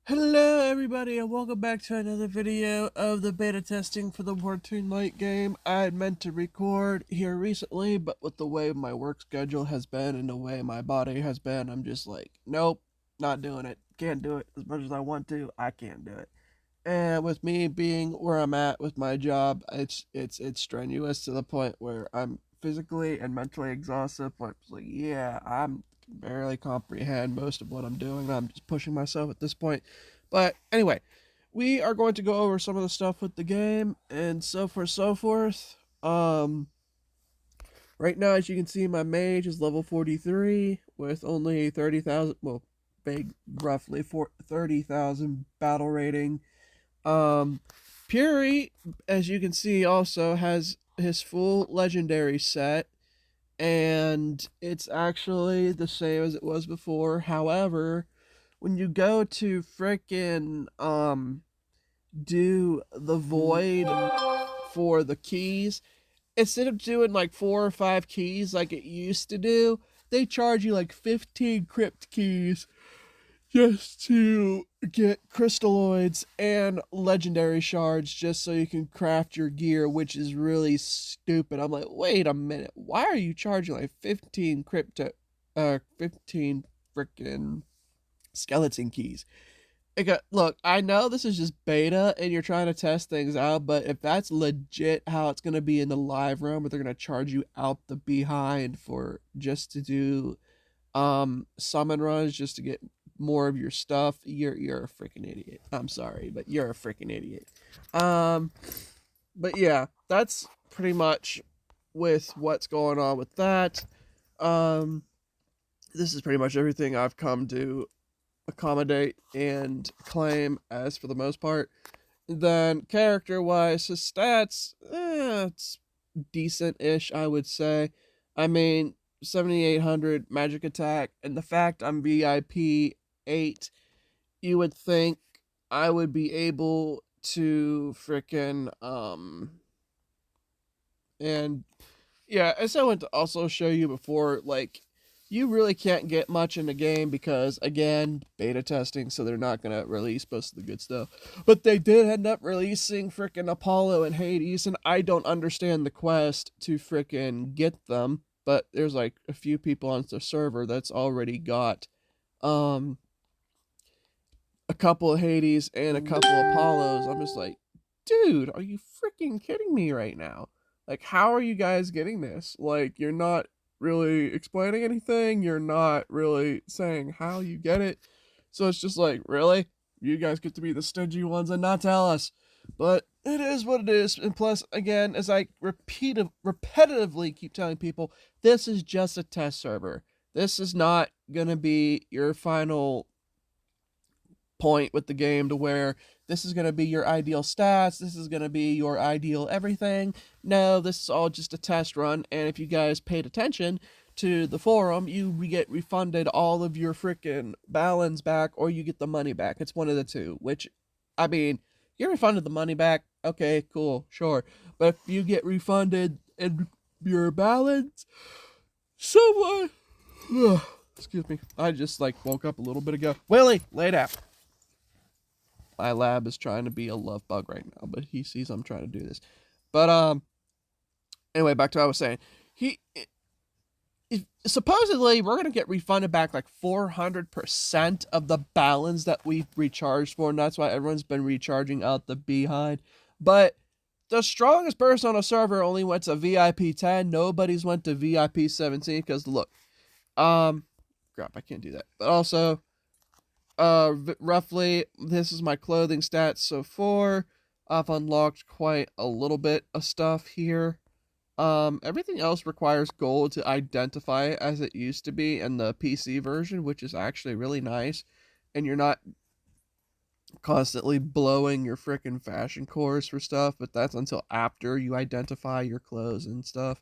Hello everybody and welcome back to another video of the beta testing for the Wartune Lite game. I had meant to record here recently, but with the way my work schedule has been and the way my body has been, I'm just like, nope, not doing it. Can't do it as much as I want to. I can't do it. And with me being where I'm at with my job, it's strenuous to the point where I'm physically and mentally exhausted. But it's like, yeah, I'm barely comprehend most of what I'm doing. I'm just pushing myself at this point. But anyway, we are going to go over some of the stuff with the game and so forth. Right now, as you can see, my mage is level 43 with only 30,000, well, big, roughly 30,000 battle rating. Puri, as you can see, also has his full legendary set, and it's actually the same as it was before. However, when you go to frickin' do the void for the keys, instead of doing like 4 or 5 keys like it used to do, they charge you like 15 crypt keys just to get crystalloids and legendary shards just so you can craft your gear, which is really stupid. I'm like, wait a minute, why are you charging like 15 15 freaking skeleton keys? Look, I know this is just beta and you're trying to test things out, but if that's legit how it's going to be in the live room, where they're going to charge you out the behind for just to do summon runs just to get more of your stuff, you're a freaking idiot. I'm sorry, but you're a freaking idiot. But yeah, that's pretty much with what's going on with that. This is pretty much everything I've come to accommodate and claim as for the most part. Then character wise, his stats, it's decent-ish, I would say. I mean, 7,800 magic attack, and the fact I'm VIP 8, you would think I would be able to frickin' and yeah, as I went to also show you before, like, you really can't get much in the game because, again, beta testing, so they're not going to release most of the good stuff. But they did end up releasing frickin' Apollo and Hades, and I don't understand the quest to frickin' get them. But there's, like, a few people on the server that's already got, a couple of Hades and a couple of Apollos. I'm just like, dude, are you freaking kidding me right now? Like, how are you guys getting this? Like, you're not really explaining anything. You're not really saying how you get it. So it's just like, really? You guys get to be the stingy ones and not tell us. But it is what it is. And plus, again, as I repetitively keep telling people, this is just a test server. This is not going to be your final point with the game to where this is going to be your ideal stats, this is going to be your ideal everything. No, this is all just a test run, and if you guys paid attention to the forum, you get refunded all of your freaking balance back, or you get the money back. It's one of the two, which, I mean, you're refunded the money back, okay, cool, sure. But if you get refunded in your balance, someone... excuse me, I just, like, woke up a little bit ago. Willie, lay down. My lab is trying to be a love bug right now, but he sees I'm trying to do this. But anyway, back to what I was saying. Supposedly we're gonna get refunded back like 400% of the balance that we recharged for, and that's why everyone's been recharging out the behind. But the strongest person on a server only went to VIP 10. Nobody's went to VIP 17 because look, crap, I can't do that. But also, roughly, this is my clothing stats so far. I've unlocked quite a little bit of stuff here. Everything else requires gold to identify it as it used to be in the PC version, which is actually really nice. And you're not constantly blowing your frickin' fashion cores for stuff, but that's until after you identify your clothes and stuff.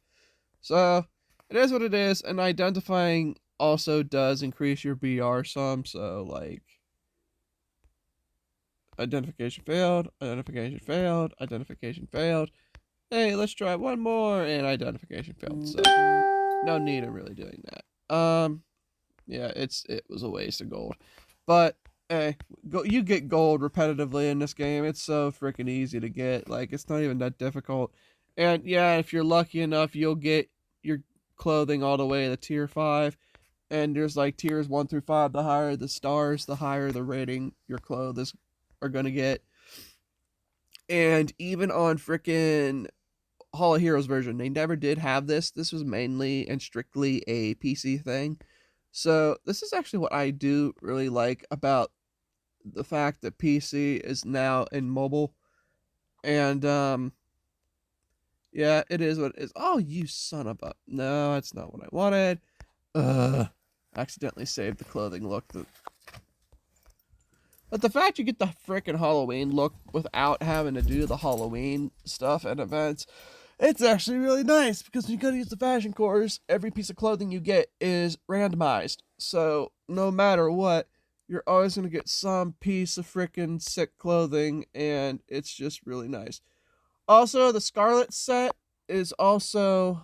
So, it is what it is, and identifying also does increase your BR some, so, like, identification failed, identification failed, identification failed. Hey, let's try one more, and identification failed, so no need of really doing that. Yeah, it was a waste of gold. But You get gold repetitively in this game. It's so freaking easy to get. Like, it's not even that difficult. And yeah, if you're lucky enough, you'll get your clothing all the way to tier 5. And there's like tiers 1 through 5. The higher the stars, the higher the rating your clothes are gonna get. And even on freaking Hall of Heroes version, they never did have this. This was mainly and strictly a PC thing. So this is actually what I do really like about the fact that PC is now in mobile. And yeah, it is what it is. Oh, you son of a. No, that's not what I wanted. Accidentally saved the clothing look. But the fact you get the frickin' Halloween look without having to do the Halloween stuff and events, it's actually really nice because when you go to use the fashion course, every piece of clothing you get is randomized. So no matter what, you're always gonna get some piece of frickin' sick clothing, and it's just really nice. Also, the Scarlet set is also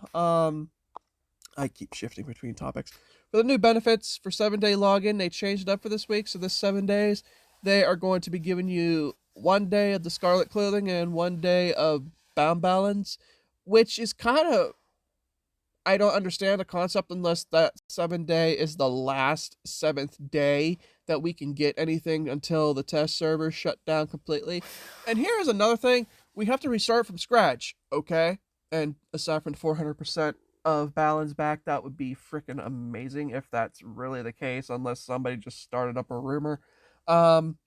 I keep shifting between topics. For the new benefits for 7-day login, they changed it up for this week. So this 7 days, they are going to be giving you 1 day of the Scarlet clothing and 1 day of Bound Balance, which is kind of, I don't understand the concept unless that 7 day is the last 7th day that we can get anything until the test server shut down completely. And here's another thing: we have to restart from scratch, okay? And aside from 400% of balance back, that would be freaking amazing if that's really the case, unless somebody just started up a rumor. Um,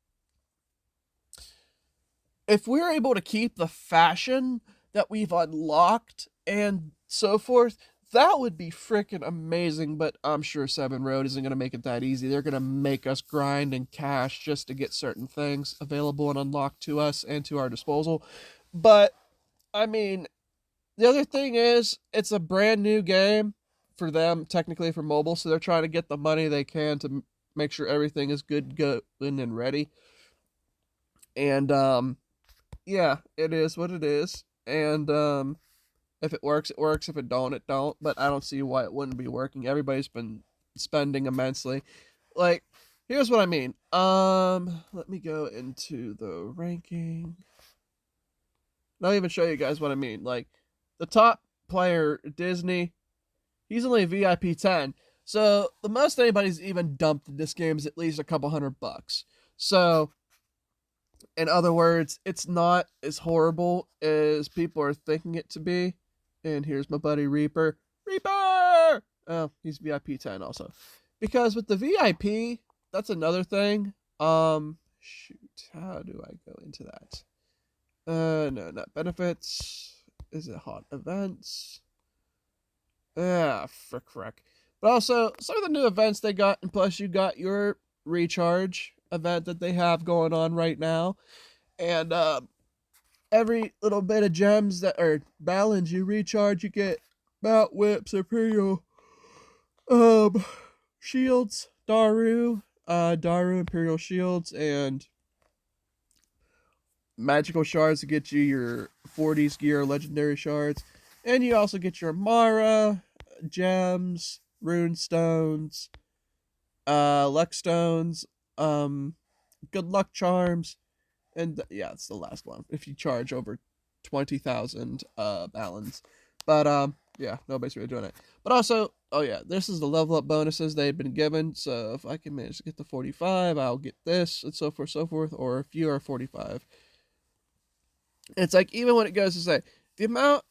if we're able to keep the fashion that we've unlocked and so forth, that would be freaking amazing. But I'm sure Seven Road isn't going to make it that easy. They're going to make us grind and cash just to get certain things available and unlocked to us and to our disposal. But I mean, the other thing is, it's a brand new game for them, technically for mobile, so they're trying to get the money they can to make sure everything is good, and ready. And yeah, it is what it is. And if it works, it works. If it don't, it don't. But I don't see why it wouldn't be working. Everybody's been spending immensely. Like, here's what I mean. Let me go into the ranking. And I'll even show you guys what I mean. Like, the top player, Disney, he's only a VIP 10. So the most anybody's even dumped in this game is at least a couple $100. So, in other words, it's not as horrible as people are thinking it to be. And here's my buddy Reaper. Reaper! Oh, he's VIP 10 also. Because with the VIP, that's another thing. Shoot, how do I go into that? No, not benefits. Is it hot events? Frick. But also, some of the new events they got, and plus you got your recharge event that they have going on right now. And every little bit of gems that are balance you recharge, you get Mount Whips, Imperial shields, Daru Imperial shields, and magical shards to get you your 40s gear legendary shards. And you also get your Mara, gems, rune stones, luck stones, good luck charms, and yeah, it's the last one. If you charge over 20,000 balance. But yeah, nobody's really doing it. But also, oh yeah, this is the level up bonuses they've been given. So if I can manage to get to 45, I'll get this, and so forth, so forth. Or if you are 45, it's like, even when it goes to say the amount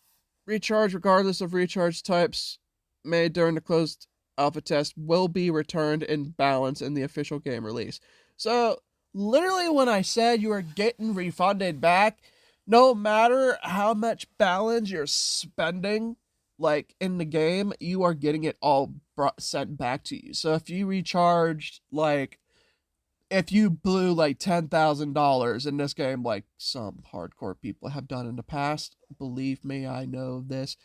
recharge, regardless of recharge types made during the closed alpha test, will be returned in balance in the official game release. So literally, when I said you are getting refunded back, no matter how much balance you're spending, like in the game, you are getting it all sent back to you. So if you recharged, like, if you blew like $10,000 in this game, like some hardcore people have done in the past, believe me, I know this.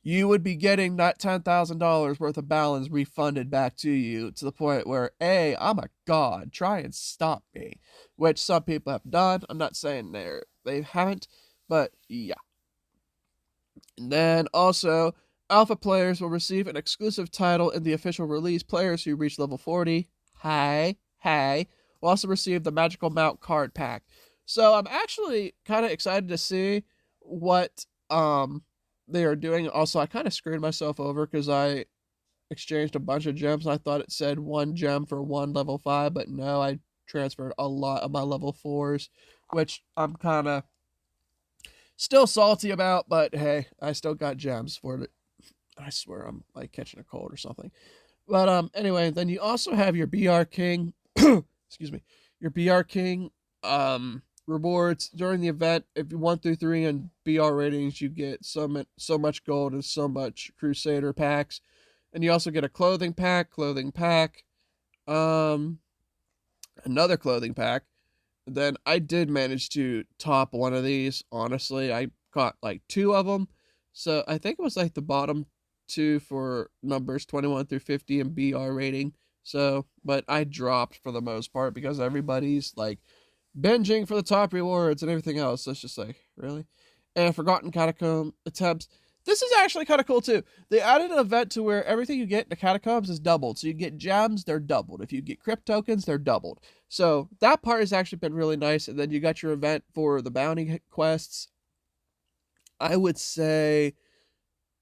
You would be getting that $10,000 worth of balance refunded back to you, to the point where, hey, I'm a god, try and stop me, which some people have done. I'm not saying they haven't, but yeah. And then also, alpha players will receive an exclusive title in the official release. Players who reach level 40 Hey. We'll also receive the magical mount card pack. So I'm actually kind of excited to see what they are doing. Also, I kind of screwed myself over because I exchanged a bunch of gems. I thought it said 1 gem for 1 level 5, but no, I transferred a lot of my level 4s, which I'm kind of still salty about, but hey, I still got gems for it. I swear I'm like catching a cold or something. But anyway, then you also have your BR King excuse me, your BR King rewards during the event. If you 1 through 3 in BR ratings, you get so much gold and so much Crusader packs. And you also get a clothing pack, um, another clothing pack. Then I did manage to top one of these. Honestly, I got like 2 of them. So I think it was like the bottom 2 for numbers 21 through 50 and BR rating. So, but I dropped for the most part because everybody's like binging for the top rewards and everything else. So it's just like, really? And Forgotten Catacomb attempts. This is actually kind of cool too. They added an event to where everything you get in the catacombs is doubled. So you get gems, they're doubled. If you get crypt tokens, they're doubled. So that part has actually been really nice. And then you got your event for the bounty quests. I would say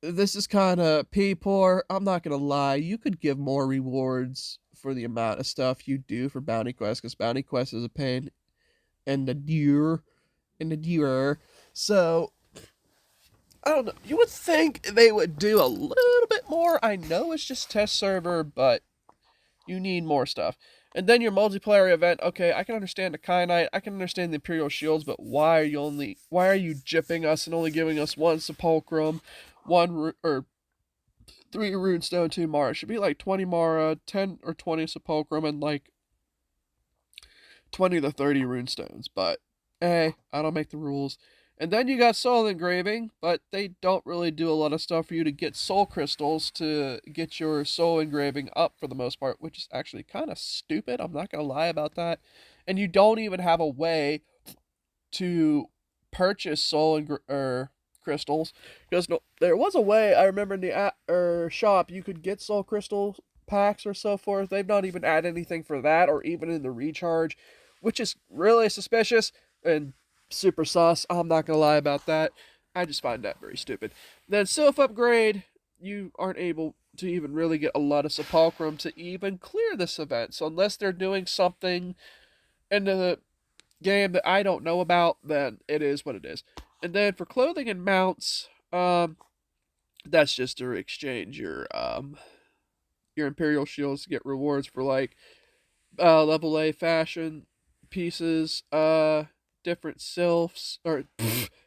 this is kind of pee poor. I'm not going to lie. You could give more rewards for the amount of stuff you do for bounty quests, because bounty quests is a pain in the deer. So I don't know. You would think they would do a little bit more. I know it's just test server, but you need more stuff. And then your multiplayer event. Okay, I can understand the Kyanite, I can understand the Imperial Shields, but why are you gypping us and only giving us 1 Sepulchrum, 3 Runestone, 2 Mara? It should be like 20 Mara, 10 or 20 Sepulchrum, and like 20 to 30 Runestones. But hey, I don't make the rules. And then you got soul engraving, but they don't really do a lot of stuff for you to get soul crystals to get your soul engraving up for the most part, which is actually kind of stupid. I'm not going to lie about that. And you don't even have a way to purchase crystals, because no, there was a way I remember in the shop you could get soul crystal packs or so forth. They've not even added anything for that, or even in the recharge, which is really suspicious and super sus. I'm not gonna lie about that. I just find that very stupid. Then self upgrade, you aren't able to even really get a lot of Sepulchrum to even clear this event. So unless they're doing something in the game that I don't know about, then it is what it is. And then for clothing and mounts, that's just to exchange your Imperial shields to get rewards for like level A fashion pieces, different sylphs or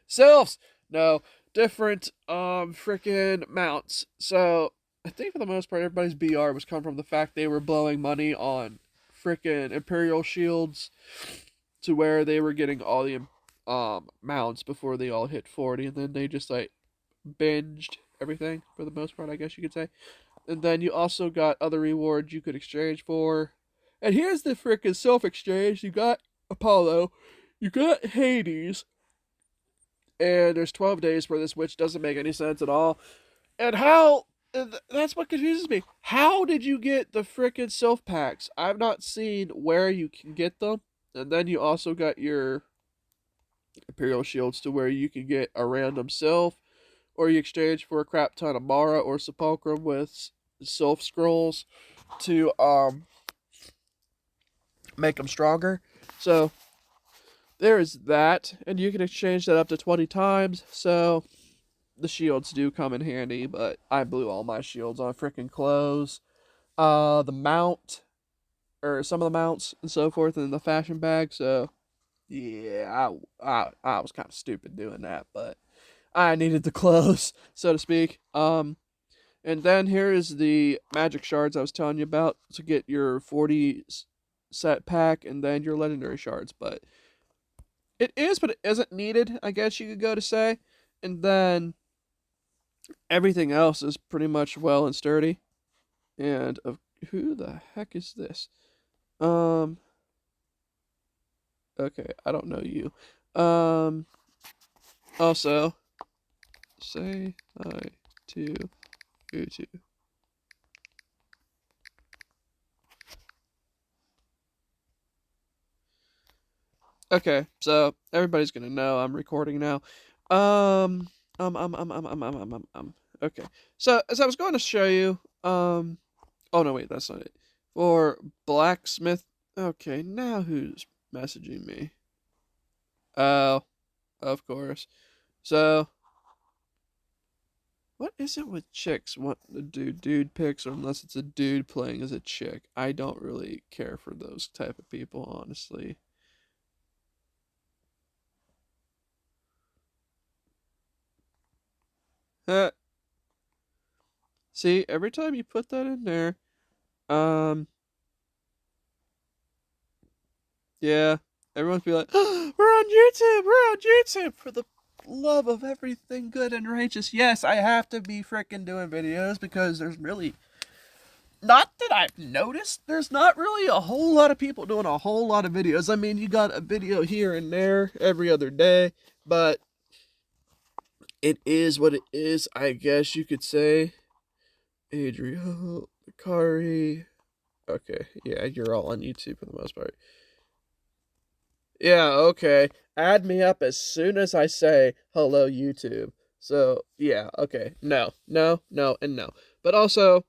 sylphs. No, different freaking mounts. So I think for the most part, everybody's BR was come from the fact they were blowing money on freaking Imperial shields, to where they were getting all the mounts before they all hit 40, and then they just like binged everything for the most part, I guess you could say. And then you also got other rewards you could exchange for. And here's the freaking self exchange. You got Apollo, you got Hades, and there's 12 days for this, which doesn't make any sense at all. And how. That's what confuses me. How did you get the freaking self packs? I've not seen where you can get them. And then you also got your Imperial shields, to where you can get a random self, or you exchange for a crap ton of Mara or Sepulchrum with self scrolls to make them stronger. So there is that, and you can exchange that up to 20 times. So the shields do come in handy, but I blew all my shields on freaking clothes. The mount, or some of the mounts and so forth, in the fashion bag. So yeah, I was kind of stupid doing that, but I needed the clothes, so to speak. And then here is the magic shards I was telling you about to get your 40 set pack, and then your legendary shards. But it isn't needed, I guess you could go to say. And then everything else is pretty much well and sturdy. And who the heck is this? Okay, I don't know you. Also, say hi to YouTube. Okay, so everybody's gonna know I'm recording now. Um, okay. So as I was going to show you, oh no, wait, that's not it. For blacksmith. Okay, now who's messaging me? Oh, of course. So, what is it with chicks wanting to do dude pics, or unless it's a dude playing as a chick? I don't really care for those type of people, honestly. See, every time you put that in there, um, yeah, everyone's be like, oh, we're on YouTube, we're on YouTube for the love of everything good and righteous. Yes, I have to be freaking doing videos because there's really, not that I've noticed, there's not really a whole lot of people doing a whole lot of videos. I mean, you got a video here and there every other day, but it is what it is, I guess you could say. Adriel, Kari. Okay, yeah, you're all on YouTube for the most part. Yeah, okay. Add me up as soon as I say hello, YouTube. So, yeah, okay. No, no, no, and no. But also,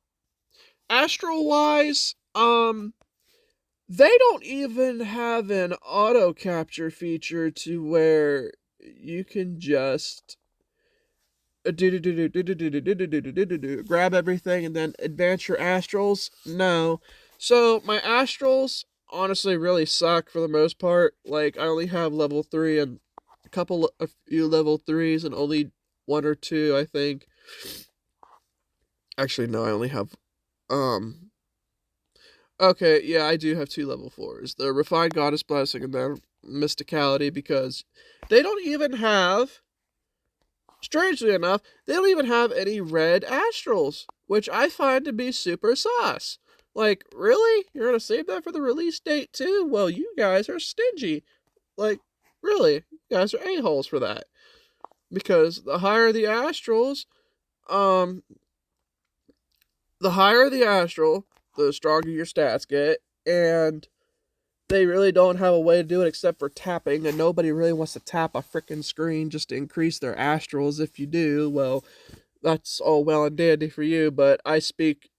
astral wise, they don't even have an auto capture feature to where you can just grab everything and then advance your astrals. No. So my astrals honestly really suck for the most part. Like, I only have level 3 and a few level 3s and only 1 or 2, I think. Actually, no, I only have okay, yeah, I do have 2 level 4s. The Refined Goddess Blessing and then Mysticality, because they don't even have, strangely enough, they don't even have any red astrals, which I find to be super sus. Like, really? You're gonna save that for the release date too? Well, you guys are stingy. Like, really? You guys are a-holes for that. Because the higher the astrals, um, the higher the astral, the stronger your stats get, and they really don't have a way to do it except for tapping, and nobody really wants to tap a freaking screen just to increase their astrals. If you do, well, that's all well and dandy for you, but I speak.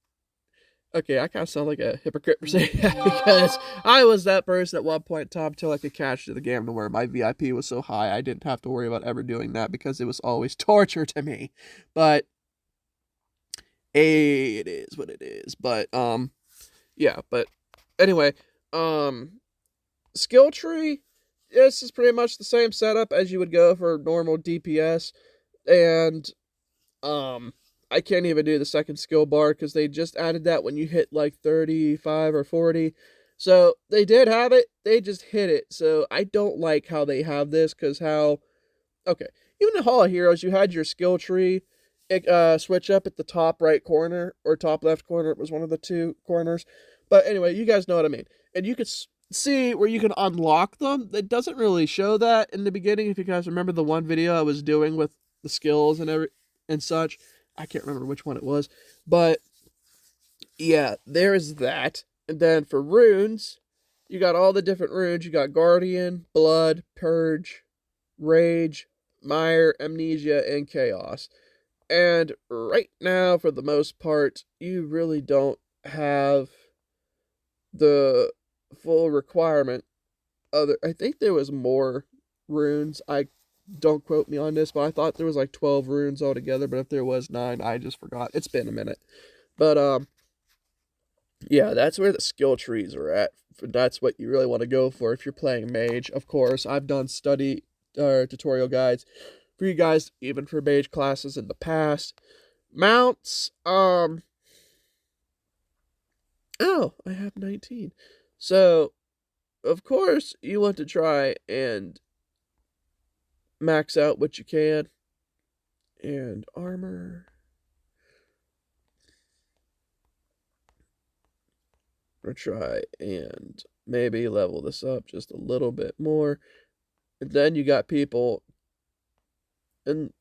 Okay, I kind of sound like a hypocrite for saying that because I was that person at one point in time until I could catch to the game to where my VIP was so high I didn't have to worry about ever doing that because it was always torture to me. But it is what it is. But yeah. But anyway, skill tree. This is pretty much the same setup as you would go for normal DPS, and I can't even do the second skill bar because they just added that when you hit like 35 or 40. So they did have it, they just hit it. So I don't like how they have this because how, okay, even in Hall of Heroes, you had your skill tree switch up at the top right corner or top left corner. It was one of the 2 corners. But anyway, you guys know what I mean. And you could see where you can unlock them. It doesn't really show that in the beginning. If you guys remember the one video I was doing with the skills and such, I can't remember which one it was, but yeah, there's that. And then for runes, you got all the different runes. You got Guardian, Blood, Purge, Rage, Mire, Amnesia, and Chaos. And right now, for the most part, you really don't have the full requirement. I think there was more runes. I don't quote me on this, but I thought there was like 12 runes altogether. But if there was 9, I just forgot. It's been a minute. But yeah, that's where the skill trees are at. That's what you really want to go for if you're playing Mage. Of course, I've done study tutorial guides for you guys, even for Mage classes in the past. Mounts, oh, I have 19. So, of course, you want to try and max out what you can. And armor. Or try and maybe level this up just a little bit more. And then you got people, and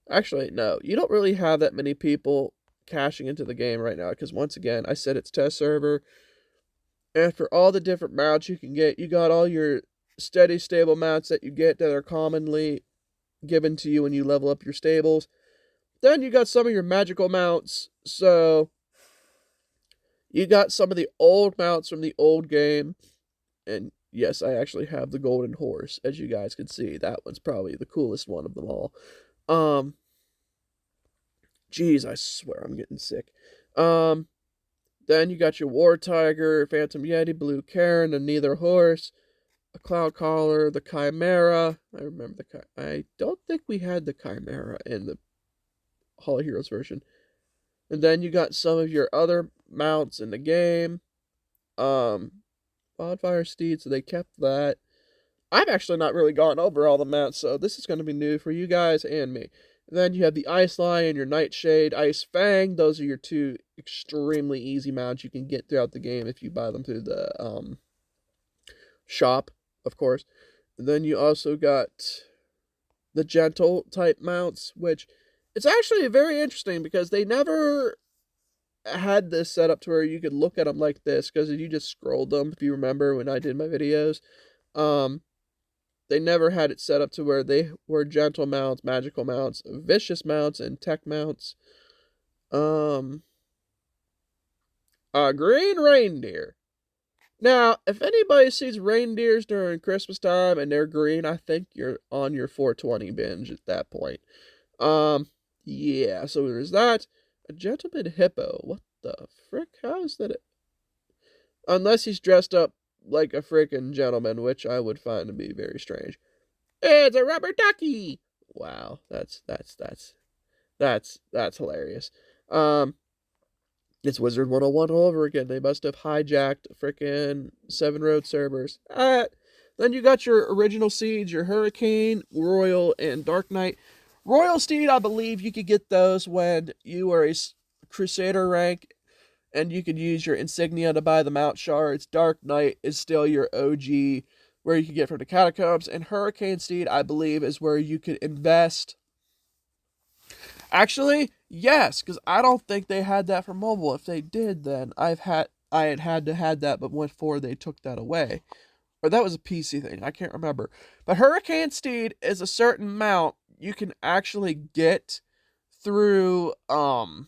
actually, no, you don't really have that many people cashing into the game right now because, once again, I said it's test server. And for all the different mounts you can get, you got all your steady stable mounts that you get that are commonly given to you when you level up your stables. Then you got some of your magical mounts. So you got some of the old mounts from the old game. And yes, I actually have the golden horse, as you guys can see. That one's probably the coolest one of them all. Geez, I swear I'm getting sick. Then you got your War Tiger, Phantom Yeti, Blue Karen, the Neither Horse, a Cloud Caller, the Chimera. I remember I don't think we had the Chimera in the Hall of Heroes version. And then you got some of your other mounts in the game. Wildfire Steed, so they kept that. I've actually not really gone over all the mounts, so this is going to be new for you guys and me. And then you have the Ice Lion, your Nightshade, Ice Fang. Those are your two extremely easy mounts you can get throughout the game if you buy them through the shop, of course. And then you also got the Gentle type mounts, which it's actually very interesting because they never had this set up to where you could look at them like this, because if you just scrolled them, if you remember when I did my videos, they never had it set up to where they were gentle mounts, magical mounts, vicious mounts, and tech mounts. Green reindeer. Now, if anybody sees reindeers during Christmas time and they're green, I think you're on your 420 binge at that point. Yeah, so there's that. A gentleman hippo. What the frick? How is that? Unless he's dressed up like a frickin' gentleman, which I would find to be very strange. It's a rubber ducky. Wow, that's hilarious. It's Wizard 101 all over again. They must have hijacked frickin' Seven Road servers. Then you got your original seeds, your Hurricane, Royal, and Dark Knight. Royal Steed, I believe you could get those when you were a Crusader rank, and you could use your insignia to buy the mount shards. Dark Knight is still your OG, where you can get from the catacombs. And Hurricane Steed, I believe, is where you could invest. Actually, yes, because I don't think they had that for mobile. If they did, then I had that, but before they took that away. Or that was a PC thing, I can't remember. But Hurricane Steed is a certain mount you can actually get through, the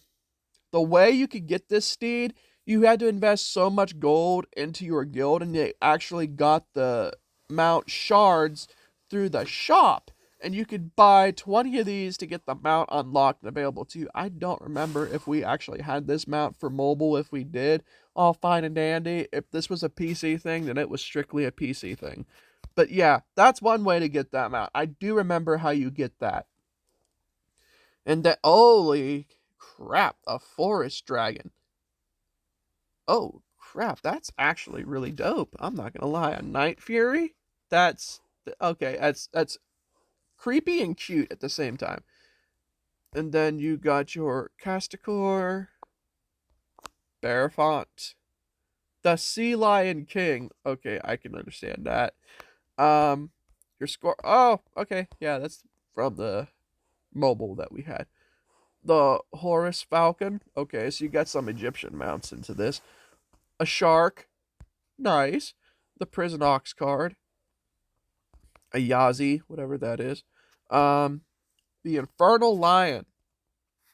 way you could get this steed, you had to invest so much gold into your guild, and they actually got the mount shards through the shop. And you could buy 20 of these to get the mount unlocked and available to you. I don't remember if we actually had this mount for mobile. If we did, all fine and dandy. If this was a PC thing, then it was strictly a PC thing. But yeah, that's one way to get that mount. I do remember how you get that. And that, holy crap, a forest dragon. Oh crap, that's actually really dope. I'm not gonna lie. A Night Fury? That's okay, that's creepy and cute at the same time. And then you got your Casticore, Barafont, the Sea Lion King. Okay, I can understand that. Your score. Oh, okay, yeah, that's from the mobile that we had. The Horus Falcon. Okay, so you got some Egyptian mounts into this. A shark. Nice. The Prison Ox card. A Yazi, whatever that is. The Infernal Lion.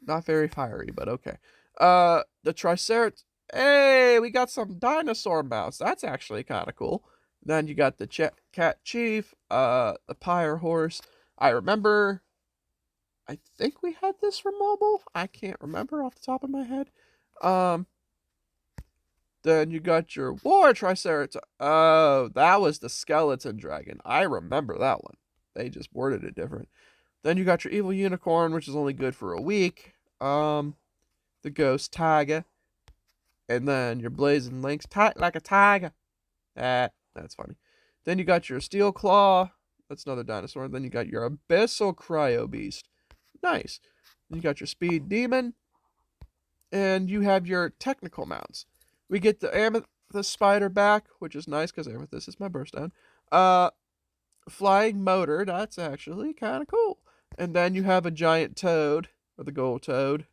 Not very fiery, but okay. The Triceratops. Hey, we got some dinosaur mounts. That's actually kind of cool. Then you got the Cat Chief, the Pyre Horse. I remember, I think we had this for mobile. I can't remember off the top of my head. Then you got your War Triceratops. Oh, that was the Skeleton Dragon. I remember that one. They just worded it different. Then you got your Evil Unicorn, which is only good for a week. The Ghost Tiger. And then your Blazing Lynx, tight like a tiger. That's funny. Then you got your Steel Claw. That's another dinosaur. Then you got your Abyssal Cryo Beast. Nice. Then you got your Speed Demon. And you have your technical mounts. We get the Amethyst Spider back, which is nice because Amethyst is my birthstone. Flying Motor. That's actually kind of cool. And then you have a Giant Toad, or the Gold Toad.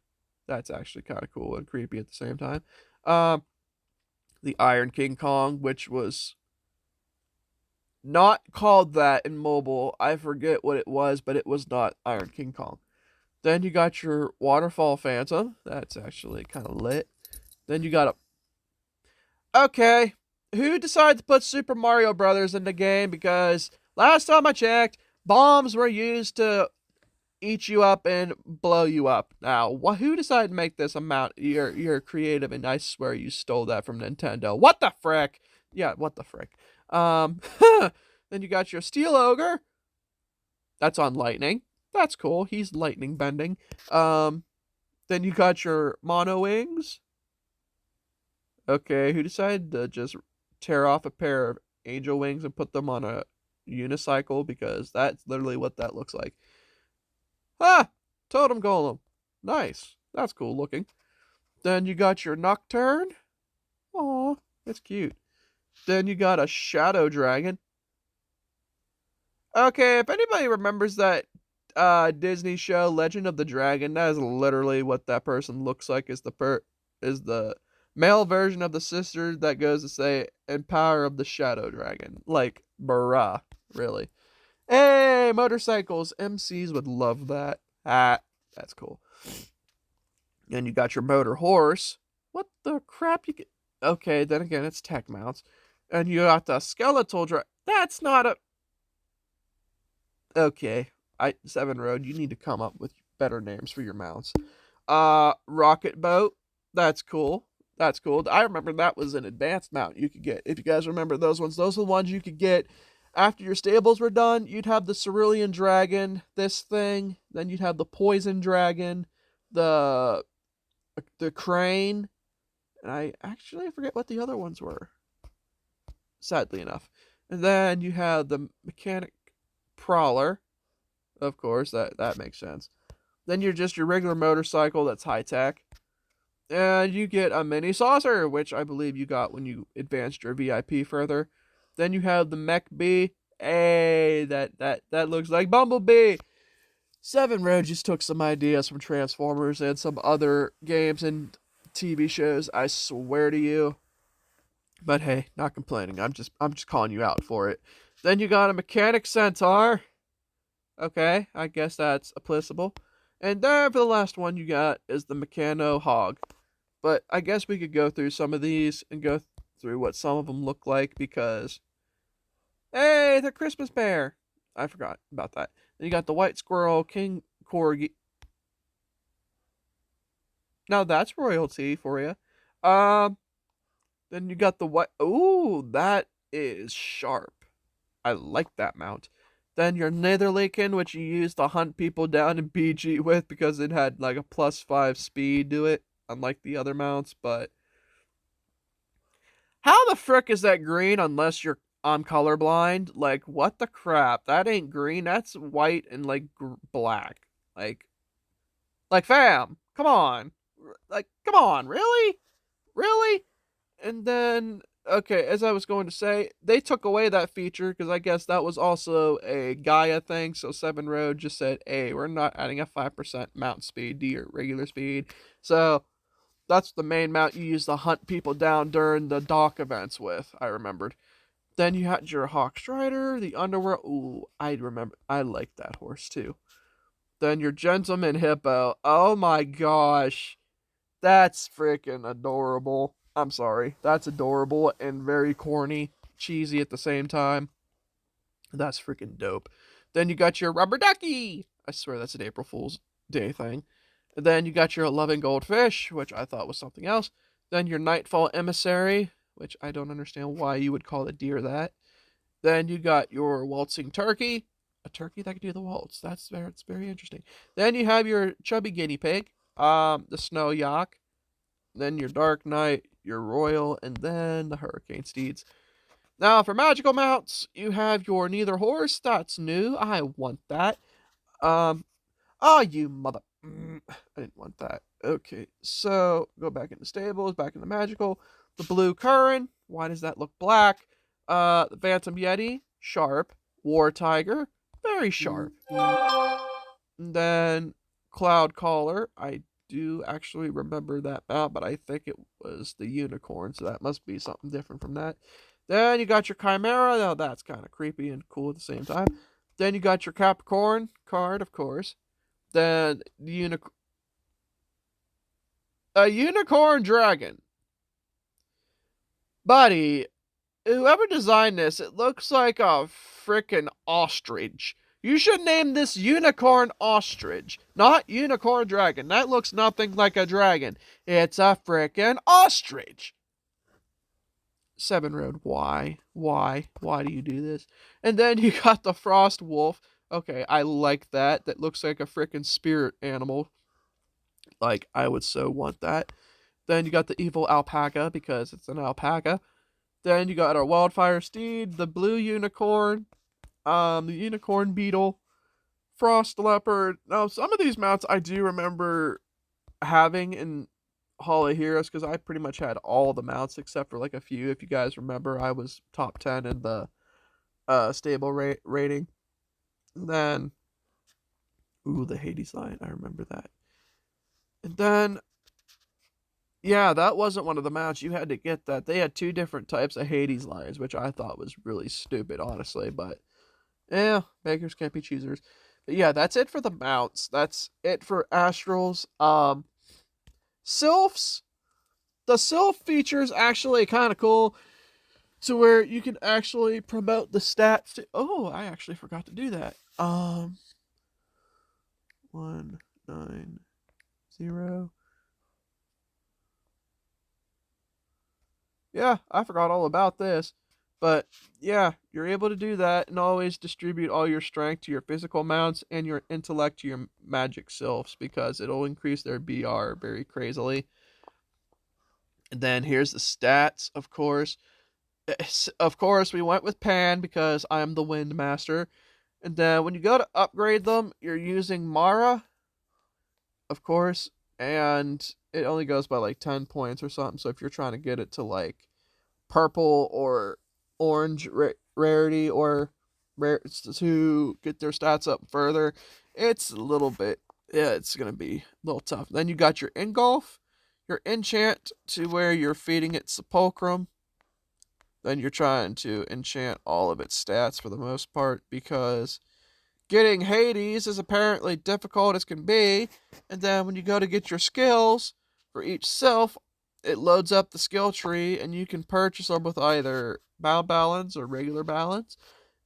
That's actually kind of cool and creepy at the same time. The Iron King Kong, which was Not called that in mobile. I forget what it was, but it was not Iron King Kong. Then you got your Waterfall Phantom. That's actually kind of lit. Then you got a. Okay, who decided to put Super Mario Brothers in the game? Because last time I checked, bombs were used to eat you up and blow you up. Now, who decided to make this amount? You're creative, and I swear you stole that from Nintendo. What the frick? Yeah, what the frick? Um, then you got your Steel Ogre. That's on lightning. That's cool. He's lightning bending. Um, then you got your Mono Wings. Okay, who decided to just tear off a pair of angel wings and put them on a unicycle? Because that's literally what that looks like. Ah, Totem Golem. Nice. That's cool looking. Then you got your Nocturne. Aw, that's cute. Then you got a Shadow Dragon. Okay, if anybody remembers that Disney show Legend of the Dragon, that is literally what that person looks like. Is the male version of the sister that goes to say "Empower of the Shadow Dragon." Like, bruh, really. Hey, motorcycles. MCs would love that. Ah, that's cool. And you got your motor horse. What the crap you get? Okay, then again, it's tech mounts. And you got the skeletal That's not a. Okay, Seven Road. You need to come up with better names for your mounts. Rocket boat. That's cool. That's cool. I remember that was an advanced mount you could get. If you guys remember those ones, those are the ones you could get after your stables were done. You'd have the Cerulean Dragon, this thing. Then you'd have the Poison Dragon, the Crane, and I actually forget what the other ones were. Sadly enough. And then you have the Mechanic Prowler. Of course, that makes sense. Then you're just your regular motorcycle that's high tech. And you get a mini saucer, which I believe you got when you advanced your VIP further. Then you have the Mech Bee. Hey, that looks like Bumblebee. Seven Road just took some ideas from Transformers and some other games and TV shows. I swear to you. But hey, not complaining. I'm just calling you out for it. Then you got a Mechanic Centaur. Okay, I guess that's applicable. And then for the last one you got is the Mechano Hog. But I guess we could go through some of these and go through what some of them look like because hey, the Christmas bear. I forgot about that. Then you got the White Squirrel, King Corgi. Now that's royalty for you. Then you got the white. Ooh, that is sharp. I like that mount. Then your Netherlaken, which you use to hunt people down in BG with because it had like a +5 speed to it, unlike the other mounts. But how the frick is that green unless I'm colorblind? Like, what the crap? That ain't green. That's white and like black. Like, fam, come on. Like, come on, really? Really? And then, okay, as I was going to say, they took away that feature because I guess that was also a Gaia thing. So Seven Road just said, hey, we're not adding a 5% mount speed to your regular speed. So that's the main mount you use to hunt people down during the dock events with, I remembered. Then you had your Hawk Strider, the Underworld. Ooh, I remember. I liked that horse too. Then your Gentleman Hippo. Oh my gosh. That's freaking adorable. I'm sorry. That's adorable and very corny, cheesy at the same time. That's freaking dope. Then you got your Rubber Ducky. I swear that's an April Fool's Day thing. And then you got your Loving Goldfish, which I thought was something else. Then your Nightfall Emissary, which I don't understand why you would call a deer that. Then you got your Waltzing Turkey, a turkey that can do the waltz. That's very interesting. Then you have your Chubby Guinea Pig, the Snow Yak, then your Dark Knight, your Royal, and then the Hurricane Steeds. Now for magical mounts, you have your Neither Horse. That's new. I want that. Oh, you mother. I didn't want that. Okay, so go back into stables, back into magical. The Blue Curran. Why does that look black? The Phantom Yeti. Sharp. War Tiger. Very sharp. And then Cloud Caller. I do actually remember that mount, but I think it was the unicorn, so that must be something different from that. Then you got your Chimera. Now that's kind of creepy and cool at the same time. Then you got your Capricorn card, of course. Then a unicorn dragon. Buddy, whoever designed this, it looks like a frickin' ostrich. You should name this Unicorn Ostrich, not Unicorn Dragon. That looks nothing like a dragon. It's a frickin' ostrich. Seven Road, why? Why? Why do you do this? And then you got the Frost Wolf. Okay, I like that. That looks like a frickin' spirit animal. Like, I would so want that. Then you got the Evil Alpaca, because it's an alpaca. Then you got our Wildfire Steed, the Blue Unicorn, the Unicorn Beetle, Frost Leopard. Now, some of these mounts I do remember having in Hall of Heroes, because I pretty much had all the mounts except for like a few. If you guys remember, I was top 10 in the stable rating. And then, ooh, the Hades line, I remember that. And then, yeah, that wasn't one of the mounts. You had to get that. They had two different types of Hades lines, which I thought was really stupid, honestly. But, yeah, beggars can't be choosers. But yeah, that's it for the mounts. That's it for Astrals. Sylphs. The Sylph feature is actually kind of cool, to where you can actually promote the stats. Oh, I actually forgot to do that. 190. Yeah, I forgot all about this. But yeah, you're able to do that and always distribute all your strength to your physical mounts and your intellect to your magic sylphs, because it'll increase their BR very crazily. And then here's the stats, of course. Of course, we went with Pan because I'm the Wind Master. And then when you go to upgrade them, you're using Mara, of course, and it only goes by like 10 points or something. So if you're trying to get it to like purple or orange rarity, or to get their stats up further, it's a little bit, yeah, it's going to be a little tough. Then you got your Engulf, your Enchant, to where you're feeding it Sepulchrum. Then you're trying to enchant all of its stats for the most part, because getting Hades is apparently difficult as can be. And then when you go to get your skills for each sylph, it loads up the skill tree, and you can purchase them with either bound balance or regular balance,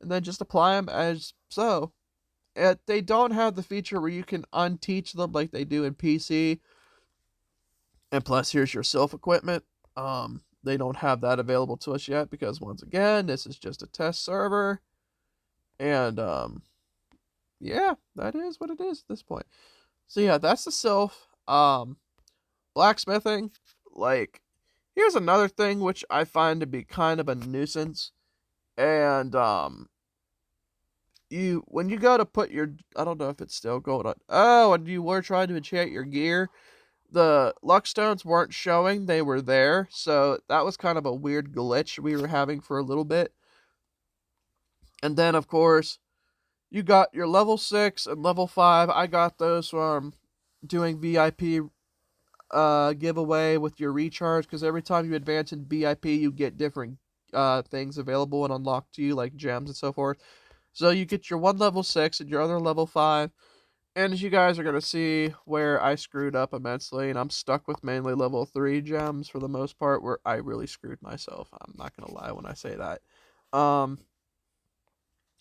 and then just apply them as so. They don't have the feature where you can unteach them like they do in PC. And plus, here's your sylph equipment. They don't have that available to us yet, because once again, this is just a test server. And yeah, that is what it is at this point. So yeah, that's the sylph. Blacksmithing, like, here's another thing which I find to be kind of a nuisance. And when you go to put your, I don't know if it's still going on. Oh, and you were trying to enchant your gear, the luck stones weren't showing, they were there. So that was kind of a weird glitch we were having for a little bit. And then of course, you got your level 6 and level 5. I got those from doing VIP giveaway with your recharge, because every time you advance in VIP, you get different things available and unlocked to you, like gems and so forth. So you get your one level 6 and your other level 5. And as you guys are going to see, where I screwed up immensely, and I'm stuck with mainly level 3 gems for the most part, where I really screwed myself. I'm not going to lie when I say that.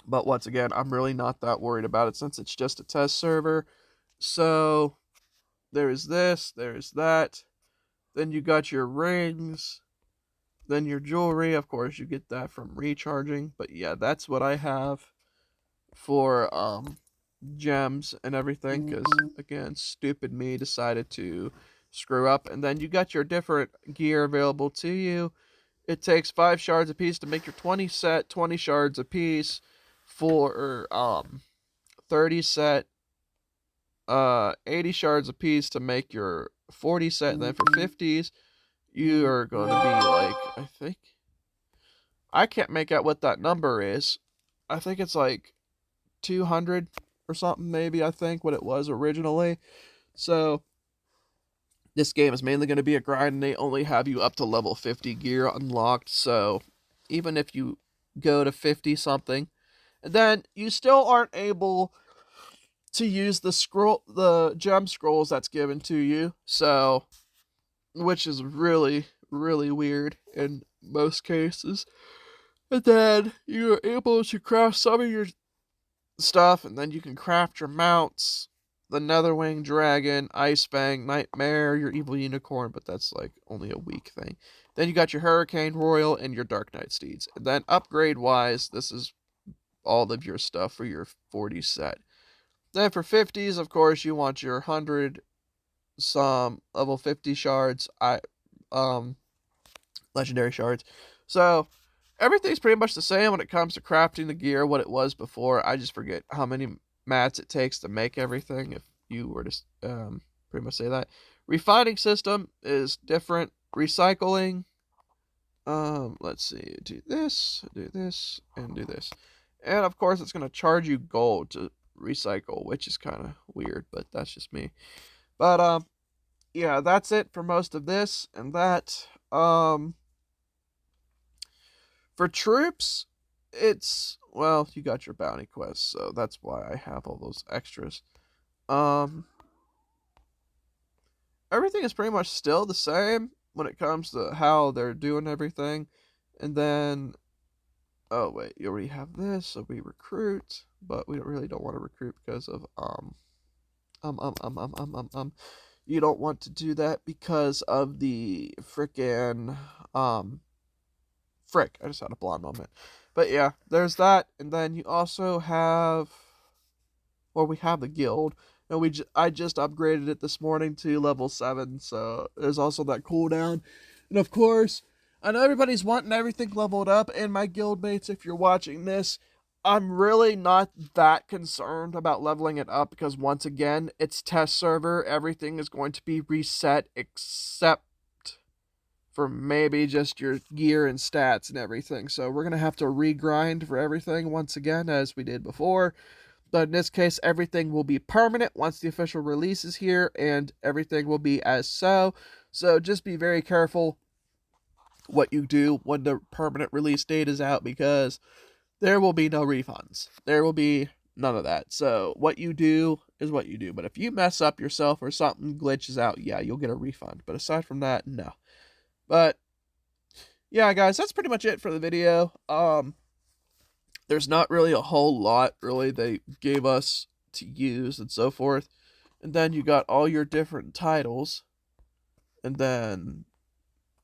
But once again, I'm really not that worried about it, since it's just a test server. So there's this, there's that. Then you got your rings. Then your jewelry. Of course, you get that from recharging. But yeah, that's what I have for gems and everything, because again, stupid me decided to screw up. And then you got your different gear available to you. It takes 5 shards apiece to make your 20 set, 20 shards apiece for 30 set, 80 shards apiece to make your 40 set. And then for 50s, you are going to be like, I think, I can't make out what that number is. I think it's like 200 or something, maybe, I think, what it was originally. So this game is mainly going to be a grind, and they only have you up to level 50 gear unlocked. So even if you go to 50 something. And then you still aren't able to use the gem scrolls that's given to you. So, which is really, really weird in most cases. And then you're able to craft some of your stuff, and then you can craft your mounts, the Netherwing Dragon, Icefang, Nightmare, your Evil Unicorn, but that's like only a week thing. Then you got your Hurricane Royal and your Dark Knight Steeds. And then upgrade wise, this is all of your stuff for your 40 set. Then for 50s, of course, you want your 100 some level 50 shards, legendary shards. So everything's pretty much the same when it comes to crafting the gear, what it was before. I just forget how many mats it takes to make everything, if you were to pretty much say that. Refining system is different. Recycling, let's see, do this, and do this. And of course, it's going to charge you gold to recycle, which is kind of weird, but that's just me. But, yeah, that's it for most of this and that. For troops, it's, well, you got your bounty quests, so that's why I have all those extras. Everything is pretty much still the same when it comes to how they're doing everything. And then, oh wait, you already have this, so we recruit, but we really don't want to recruit because of, you don't want to do that because of the frickin', frick, I just had a blonde moment. But yeah, there's that, and then you also have, well, we have the guild, and I just upgraded it this morning to level 7, so there's also that cooldown. And of course, I know everybody's wanting everything leveled up, and my guildmates, if you're watching this, I'm really not that concerned about leveling it up, because once again, it's test server, everything is going to be reset except for maybe just your gear and stats and everything. So we're going to have to regrind for everything once again, as we did before. But in this case, everything will be permanent once the official release is here, and everything will be as so. So just be very careful what you do when the permanent release date is out, because there will be no refunds. There will be none of that. So what you do is what you do. But if you mess up yourself or something glitches out, yeah, you'll get a refund. But aside from that, no. But yeah, guys, that's pretty much it for the video. There's not really a whole lot really they gave us to use and so forth. And then you got all your different titles. And then,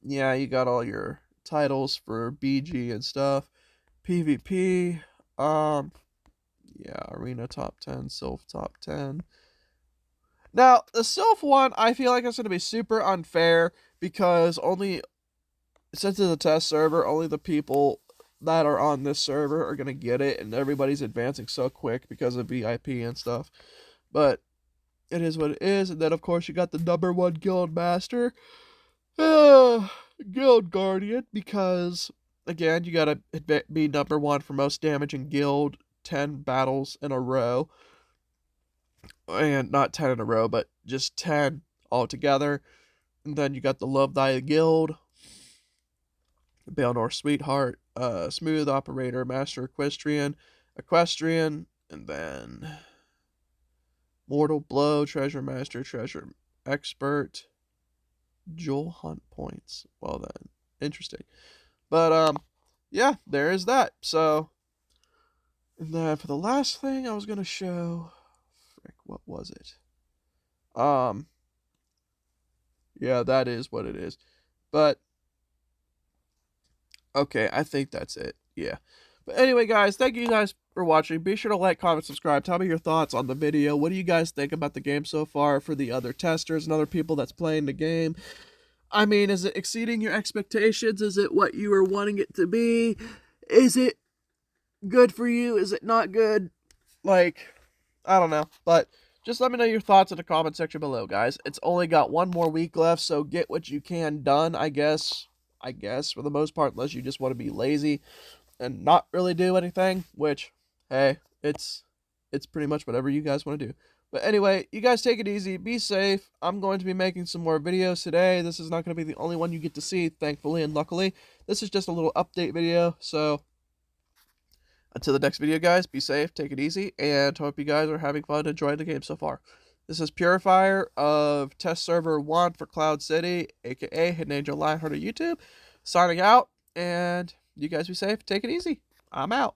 yeah, you got all your titles for BG and stuff. PvP, yeah, Arena top 10, Sylph top 10. Now, the Sylph one, I feel like it's going to be super unfair, because since it's a test server, only the people that are on this server are going to get it, and everybody's advancing so quick because of VIP and stuff. But it is what it is. And then, of course, you got the #1 guild master, guild guardian, because, again, you got to be #1 for most damage in guild 10 battles in a row. And not 10 in a row, but just 10 altogether. And then you got the Love Thy Guild, Baelnor Sweetheart, Smooth Operator, Master Equestrian, and then Mortal Blow, Treasure Master, Treasure Expert, Jewel Hunt Points. Well then, interesting. But, yeah, there is that. So, and then for the last thing I was going to show, frick, what was it? Yeah, that is what it is. But, okay, I think that's it. Yeah. But anyway, guys, thank you guys for watching. Be sure to like, comment, subscribe. Tell me your thoughts on the video. What do you guys think about the game so far for the other testers and other people that's playing the game? I mean, is it exceeding your expectations? Is it what you were wanting it to be? Is it good for you? Is it not good? Like, I don't know. But just let me know your thoughts in the comment section below, guys. It's only got one more week left, so get what you can done, I guess, for the most part, unless you just want to be lazy and not really do anything, which, hey, it's pretty much whatever you guys want to do. But anyway, you guys take it easy, be safe. I'm going to be making some more videos today. This is not going to be the only one you get to see, thankfully and luckily. This is just a little update video. So until the next video, guys, be safe, take it easy, and hope you guys are having fun enjoying the game so far. This is Purifier of Test Server 1 for Cloud City, aka Hidden Angel Lionheart on YouTube, signing out, and you guys be safe, take it easy. I'm out.